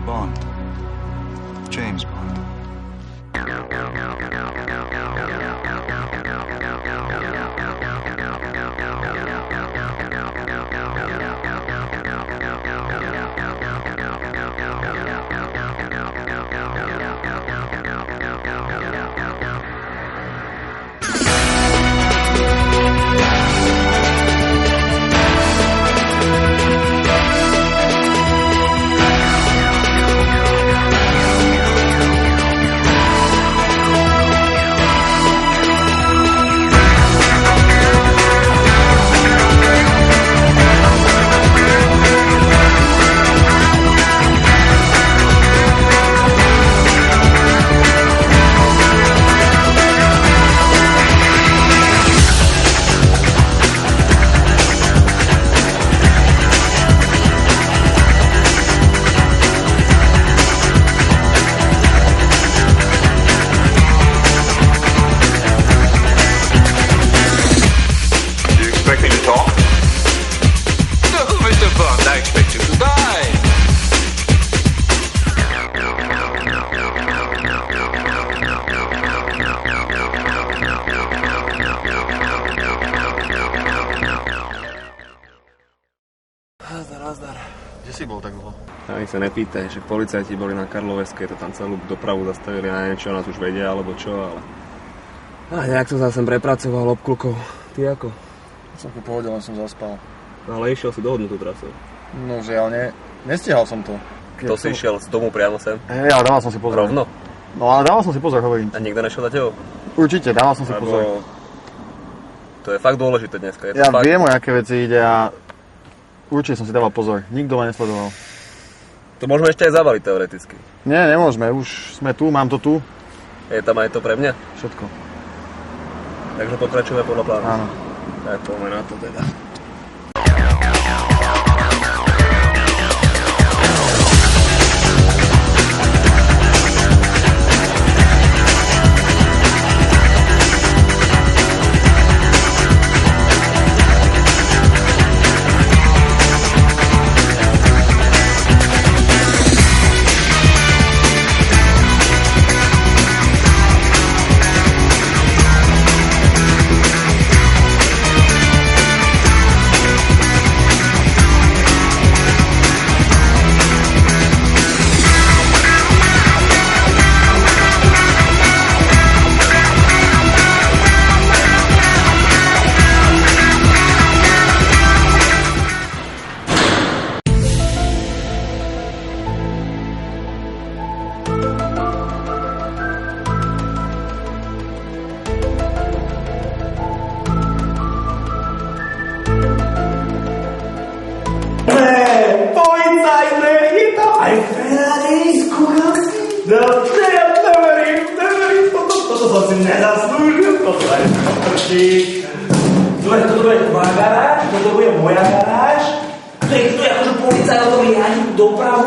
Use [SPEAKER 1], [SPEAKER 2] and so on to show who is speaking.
[SPEAKER 1] Bond. James Bond.
[SPEAKER 2] Kde si bol tak dlho?
[SPEAKER 3] Ani sa nepýtaj, že policajti boli na Karloveskej, to tam celú dopravu zastavili, ja neviem, čo nás už vedia, alebo čo, ale... A nejak som sa sem prepracoval obklukov. Ty ako?
[SPEAKER 2] Som ku pohode, len som zaspal.
[SPEAKER 3] No ale išiel si dohodnutú trasu.
[SPEAKER 2] No žiaľ, nestihal som to.
[SPEAKER 3] To si išiel z domu priamo sem?
[SPEAKER 2] Ale dával som si pozor.
[SPEAKER 3] Rovno?
[SPEAKER 2] No ale dával som si pozor, hovorím.
[SPEAKER 3] A nikto nešiel za tebou?
[SPEAKER 2] Určite, dával som si pozor.
[SPEAKER 3] To je fakt dôležité dneska.
[SPEAKER 2] Ja viem, o aké veci ide a určite som si dával pozor. Nikto ma nesledoval.
[SPEAKER 3] To môžeme ešte aj zavaliť teoreticky.
[SPEAKER 2] Nie, nemôžeme. Už sme tu, mám to tu.
[SPEAKER 3] Je tam aj to pre mňa?
[SPEAKER 2] Všetko.
[SPEAKER 3] Takže pokračujeme podľa plánu.
[SPEAKER 2] Áno.
[SPEAKER 3] Tak poďme na to teda.
[SPEAKER 4] Aj Ferrari, skúkam si. No, ja neverím, toto som si nezaslúžil, toto aj prčík. Toto bude tvoja garáž, toto bude moja garáž. To je akože policaj o tom riadi dopravu.